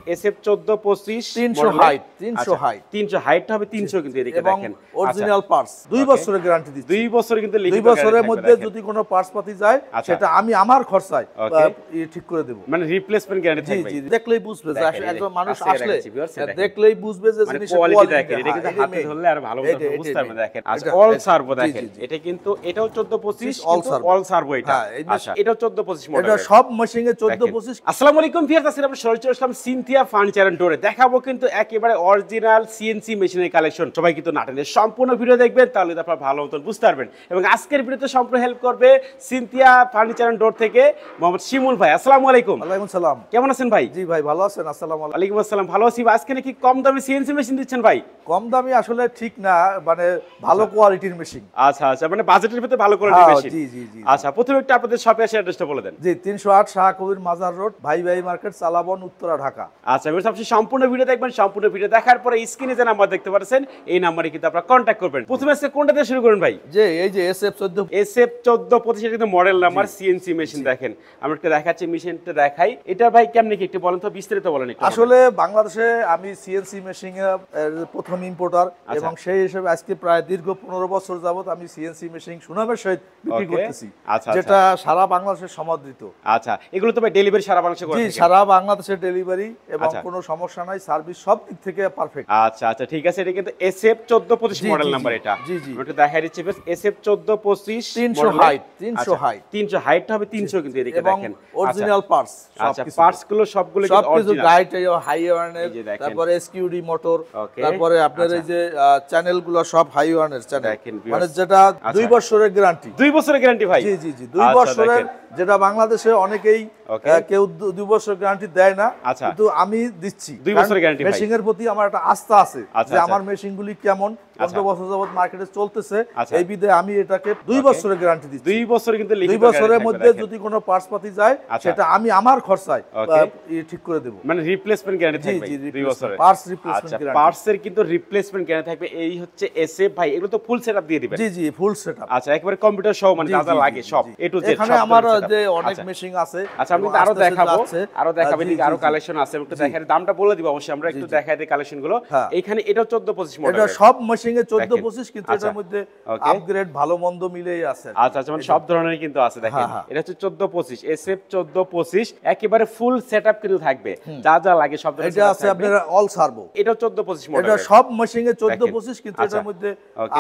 SF 1425 300 height 300 height 300 হাইটটা হবে 300 কিন্তু এদিকে দেখেন অরিজিনাল পার্টস 2 বছরের গ্যারান্টি দিচ্ছি 2 বছর কিন্তু লিখিত 2 বছরের মধ্যে যদি কোনো পার্টস পাতি যায় সেটা আমি আমার খরচায় ঠিক করে দেব মানে রিপ্লেসমেন্ট গ্যারান্টি থাকবে জি দেখলেই বুঝবে যে একজন মানুষ আসলে দেখলেই বুঝবে যে জিনিসের কোয়ালিটি দেখেন এটা কিন্তু হাতে ধরলে আর ভালো মতো বুঝতে পারবেন দেখেন আচ্ছা অল সার্ভো দেখেন এটা কিন্তু এটাও 1425 অল সার্ভো এটা আচ্ছা এটাও 1425 মডেল এটা সব মেশিনে 1425 আসসালামু আলাইকুম ভিউয়ার্স আজকে আমরা সরাসরি আসলাম সিনথিয়া ফার্নিচার এন্ড ডোরে দেখাবো কিন্তু একেবারে অরিজিনাল সিএনসি মেশিনের কালেকশন সবাই কিন্তু নাটেনের সম্পূর্ণ ভিডিও দেখবেন তাহলে আপনারা ভালো মতন বুঝতে পারবেন এবং আজকের ভিডিওতে সম্পূর্ণ হেল্প করবে সিনথিয়া ফার্নিচার এন্ড ডোর থেকে মোহাম্মদ শিমুল ভাই আসসালামু আলাইকুম ওয়ালাইকুম সালাম কেমন আছেন ভাই জি ভাই ভালো আছেন আসসালামু আলাইকুম আসসালাম ভালো আছি আজকে নাকি কম দামে সিএনসি মেশিন দিচ্ছেন ভাই কম দামি আসলে ঠিক না মানে ভালো কোয়ালিটির মেশিন আচ্ছা আচ্ছা মানে বাজেটের ভিতরে ভালো কোয়ালিটির মেশিন জি জি জি আচ্ছা প্রথমে একটা আপনাদের শপে এসে অ্যাড্রেসটা বলে দেন জি 308 শাহ কবির মাজার রোড ভাই ভাই মার্কেট চালাবন উত্তরা ঢাকা আচ্ছা এবার আপনি সম্পূর্ণ ভিডিও দেখবেন সম্পূর্ণ ভিডিও দেখার পরে স্ক্রিনে যে নাম্বার দেখতে পাচ্ছেন এই নম্বরে কিন্তু আপনারা কন্টাক্ট করবেন প্রথমে আজকে কোনটা দিয়ে শুরু করুন ভাই যে এই যে SF 1425 এর কিন্তু মডেল নাম্বার সিএনসি মেশিন দেখেন আমরা একটা দেখাচ্ছি মেশিনটা দেখাই এটা ভাই কেমনে কি একটু বলেন তো বিস্তারিত বলেন একটু আসলে বাংলাদেশে আমি সিএনসি মেশিন এর প্রথম ইম্পোর্টার এবং সেই হিসেবে আজকে প্রায় দীর্ঘ 15 বছর যাবত আমি সিএনসি মেশিন সুনামের সহিত বিক্রি করতেছি যেটা সারা বাংলাদেশে সমাদৃত আচ্ছা এগুলো তো ভাই ডেলিভারি সারা বাংলাদেশে করে জি সারা বাংলাদেশে ডেলিভারি এবং কোনো সমস্যা নাই সার্ভিস সব দিক থেকে পারফেক্ট আচ্ছা আচ্ছা ঠিক আছে এটা কিন্তু SF 1425 মডেল নাম্বার এটা জি জি একটু দেখাই দিচ্ছি SF 1425 300 হাইট 300 হাইট 300 হাইটটা হবে 300 কিন্তু এদিকে দেখেন অরিজিনাল পার্টস আচ্ছা পার্টস গুলো সবগুলো কিন্তু অরিজিনাল গাইড হাই ওয়ার্নের তারপরে এসকিউডি মোটর তারপরে আপনার এই যে চ্যানেল গুলো সব হাই ওয়ার্নের চ্যানেল মানে যেটা 2 বছরের গ্যারান্টি 2 বছরের গ্যারান্টি ভাই জি জি জি 2 বছরের যেটা বাংলাদেশে অনেকেই কেউ 2 বছর গ্যারান্টি দেয় না কিন্তু আমি দিচ্ছি 2 বছরের গ্যারান্টি ভাই মেশিনের প্রতি আমার একটা আস্থা আছে যে আমার মেশিনগুলি কেমন কত বছর যাবত মার্কেটে চলতেছে এই বিধায় আমি এটাকে 2 বছরের গ্যারান্টি দিচ্ছি 2 বছর কিন্তু লিখিত 2 বছরের মধ্যে যদি কোনো পার্টস পাতি যায় সেটা আমি আমার খরচায় ঠিক করে দেব মানে রিপ্লেসমেন্ট গ্যারান্টি থাকবে 2 বছরের পার্টস রিপ্লেসমেন্ট গ্যারান্টি পার্টস এর কিন্তু রিপ্লেসমেন্ট গ্যারান্টি থাকবে এই হচ্ছে SF ভাই এগুলো তো ফুল সেটআপ দিয়ে দিবেন জি জি ফুল সেটআপ আচ্ছা একবারে কম্পিউটার সহ মানে যা যা লাগে সব A to Z এখানে আমার যে অনেক মেশিন আছে আচ্ছা আমি আরো দেখাবো আরো কালেকশন আছে একটু দেখাই দামটা বলে দিব অবশ্যই আমরা একটু দেখাই দিই কালেকশন গুলো এইখানে এটা 1425 মডেল এটা সব মেশিনে 1425 কিন্তু এটার মধ্যে আপগ্রেড ভালো মন্দ মিলেই আছে আচ্ছা আচ্ছা মানে সব ধরনেরই কিন্তু আছে দেখেন এটা হচ্ছে 1425 SF 1425 একেবারে ফুল সেটআপ কিন্তু থাকবে যা যা লাগে সব ধরনের এটা আছে আপনার অল সার্ভো এটা 1425 মডেল এটা সব মেশিনে 1425 কিন্তু এটার মধ্যে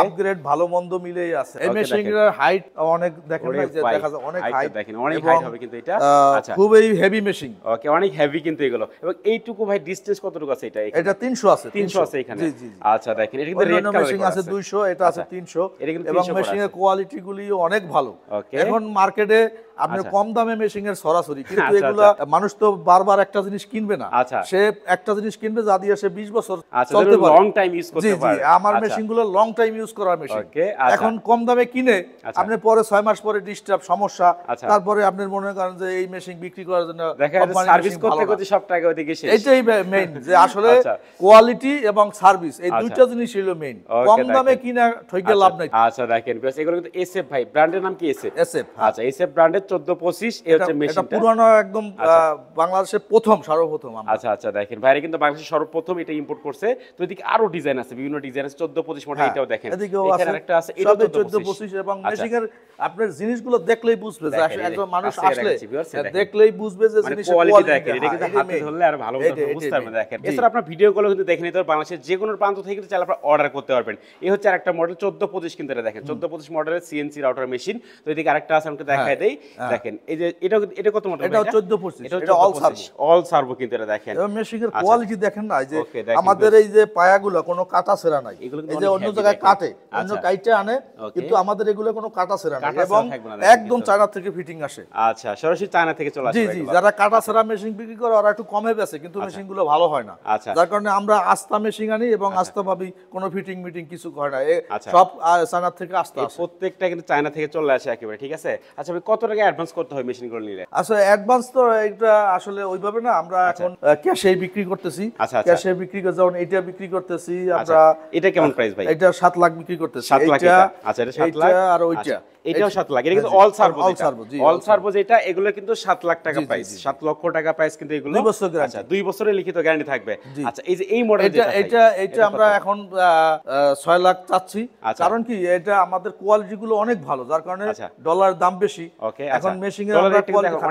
আপগ্রেড ভালো মন্দ মিলেই আছে এই মেশিনের হাইট অনেক দেখেন দেখা যায় অনেক হাইট দেখেন অনেক হাইট হবে কিন্তু এটা আচ্ছা খুবই হেভি মেশিন ওকে অনেক হেভি কিন্তু এগুলো এবং এইটুকু ভাই ডিসটেন্স কতটুকু আছে এটা 300 আছে 300 আছে এখানে জি জি আচ্ছা দেখেন এটা কিন্তু রেড কালার মেশিন আছে 200 এটা আছে 300 এবং মেশিনের কোয়ালিটি গুলিও অনেক ভালো এখন মার্কেটে আপনি কম দামে মেশিনের সরাসরি কিন্তু এগুলা মানুষ তো বারবার একটা জিনিস কিনবে না সে একটা জিনিস কিনবে যা দিয়ে সে 20 বছর চলতে পারে লং টাইম ইউজ করতে পারে জি আমার মেশিনগুলো লং টাইম ইউজ করার মেশিন এখন কম দামে কিনে আপনি পরে 6 মাস পরে ডিস্টার্ব সমস্যা তারপরে আপনি মনে করেন যে এই মেশিন বিক্রি করার জন্য কোম্পানি সার্ভিস করতে করতে সব টাকা ওদিকে শেষ এটাই মেইন যে আসলে কোয়ালিটি এবং সার্ভিস এই দুইটা জিনিস হলো মেইন কম দামে কিনা ঠকে লাভ নাই আচ্ছা দেখেন এগুলো কিন্তু SF ভাই ব্র্যান্ডের নাম কি SF আচ্ছা SF ব্র্যান্ডের 1425 এই হচ্ছে মেশিনটা এটা পুরানো একদম বাংলাদেশের সর্বপ্রথম আচ্ছা আচ্ছা দেখেন ভাইরা কিন্তু বাংলাদেশের সর্বপ্রথম এটা ইম্পোর্ট করছে তো এদিকে আরো ডিজাইন আছে বিভিন্ন ডিজাইন আছে 1425 মডেল এটাও দেখেন এখানে আরেকটা আছে এটা 1425 এবং মেশিনের আপনার জিনিসগুলো দেখলেই বুঝবে যে একজন মানুষ আসলে দেখলেই বুঝবে যে জিনিসের কোয়ালিটি দেখেন এটা কিন্তু হাতে ধরলে আর ভালো মতো বুঝতে পারবেন দেখেন এছাড়া আপনার ভিডিও কল কিন্তু দেখে নিতে পারবেন বাংলাদেশের যে কোনো প্রান্ত থেকে কিন্তু চাইলে আপনারা অর্ডার করতে পারবেন এই হচ্ছে আরেকটা মডেল 1425 কিন্তু এটা দেখেন 1425 মডেলের CNC রাউটার মেশিন তো এদিকে আরেকটা আছে আমাকে দেখাই দেই দেখেন এই যে এটা কত মডেল এটা 1425 এটা অল সার্ভো কিন্তু এটা দেখেন এবং মেশিনের কোয়ালিটি দেখেন না যে আমাদের এই যে পায়াগুলো কোনো কাটা ছেঁড়া নাই এই যে অন্য জায়গায় কাটে অন্য কাইটে আনে কিন্তু আমাদের এগুলো কোনো কাটা ছেঁড়া নাই এবং একদম চায়না থেকে ফিটিং আসে আচ্ছা সরাসরি চায়না থেকে চলে আসে জি জি যারা কাটা ছেঁড়া মেশিন বিক্রি করে ওরা একটু কমে বেচে কিন্তু মেশিনগুলো ভালো হয় না যার কারণে আমরা আস্থা মেশিন আনি এবং আস্থা ভাবি কোনো ফিটিং মিটিং কিছু হয় না সব চায়না থেকে আস্থা আসে প্রত্যেকটা কিন্তু চায়না থেকে চলে আসে একেবারে ঠিক আছে আচ্ছা ভাই কত টাকা অ্যাডভান্স করতে হয় মেশিনগুলো নিলে আচ্ছা অ্যাডভান্স তো এটা আসলে ওইভাবে না আমরা এখন ক্যাশে বিক্রি করতেছি ক্যাশে বিক্রি করে যেমন এটা বিক্রি করতেছি আমরা এটা কেমন প্রাইস ভাই এটা 7 লাখ বিক্রি করতেছি 7 লাখ আচ্ছা এটা 7 লাখ আর ওইটা এটাও 7 লাখ, এটা কিন্তু অল সার্ভো, অল সার্ভো যেটা, এগুলো কিন্তু 7 লাখ টাকা প্রাইস, 7 লক্ষ টাকা প্রাইস কিন্তু এগুলো 2 বছর গ্যারান্টি। আচ্ছা 2 বছরের লিখিত গ্যারান্টি থাকবে। আচ্ছা এই যে এই মডেল এটা আমরা এখন 6 লাখ চাচ্ছি, কারণ কি এটা আমাদের কোয়ালিটি গুলো অনেক ভালো, যার কারণে ডলার দাম বেশি। এখন মেশিং এর আমরা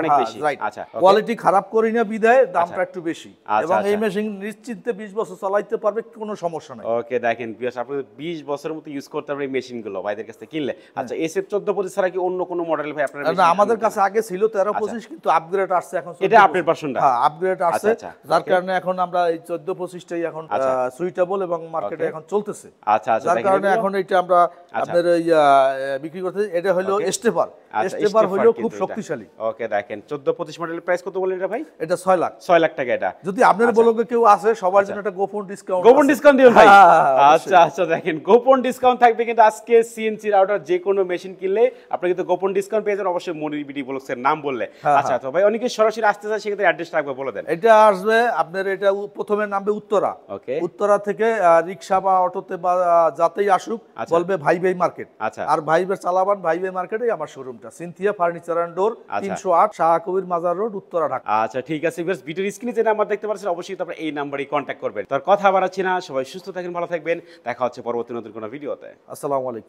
অনেক বেশি, আচ্ছা কোয়ালিটি খারাপ করি না বিধায় দামটা একটু বেশি, এবং এই মেশিন নিশ্চিন্তে 20 বছর চালাইতে পারবে, কোনো সমস্যা নাই। ওকে দেখেন ভিউয়ার্স, আপনারা 20 বছরের মতো ইউজ করতে পারবেন এই মেশিন গুলো ভাইদের কাছ থেকে কিনলে। আচ্ছা SF 1425 ছাড়া কি অন্য কোনো মডেল ভাই আপনারা? না, আমাদের কাছে আগে ছিল 1325, কিন্তু আপগ্রেড আসছে এখন, এটা আপডেট ভার্সনটা, হ্যাঁ আপগ্রেড আসছে, যার কারণে এখন আমরা এই 1425 টাই এখন সুইটেবল এবং মার্কেটে এখন চলতেছে। আচ্ছা যার কারণে এখন এটা আমরা আপনাদের বিক্রি করতে, এটা হলো স্টেপার, স্টেপার হলো খুব শক্তিশালী। ওকে দেখেন 1425 মডেলের প্রাইস কত বলেন এটা ভাই? এটা 6 লাখ, 6 লাখ টাকা। এটা যদি আপনার ব্লগে কেউ আছে সবার জন্য একটা গোপন ডিসকাউন্ট, গোপন ডিসকাউন্ট দিবেন ভাই? আচ্ছা আচ্ছা দেখেন গোপন ডিসকাউন্ট থাকবে কিন্তু আজকে CNC রাউটার যে কোনো মেশিন কিনলে আপনি কিন্তু গোপন ডিসকাউন্ট পেয়ে যাবেন, অবশ্যই মনির বিডি ব্লগসের নাম বললে। আচ্ছা তো ভাই অনেকে সরাসরি আসতে চায়, সেক্ষেত্রে অ্যাড্রেস রাখবে, বলে দেন। এটা আসবে আপনার, এটা প্রথমে নামবে উত্তরা, উত্তরা থেকে রিকশা বা অটোতে বা যাতেই আসুক বলবে ভাই ভাই মার্কেট। আর ভাই ভাই চালাবান, ভাই ভাই মার্কেটে আমার শোরুমটা Cynthia furniture and door, 308 Shah Kabir Mazar road, Uttara, Dhaka. আচ্ছা ঠিক আছে ভিউয়ার্স, ভিডিওর স্ক্রিনে যে নাম্বার দেখতে পাচ্ছেন অবশ্যই আপনারা এই নাম্বারেই কন্ট্যাক্ট করবেন। তার কথা বাড়াচ্ছি না, সবাই সুস্থ থাকেন, ভালো থাকবেন, দেখা হচ্ছে পরবর্তী নতুন কোনো ভিডিওতে। আসসালামু আলাইকুম।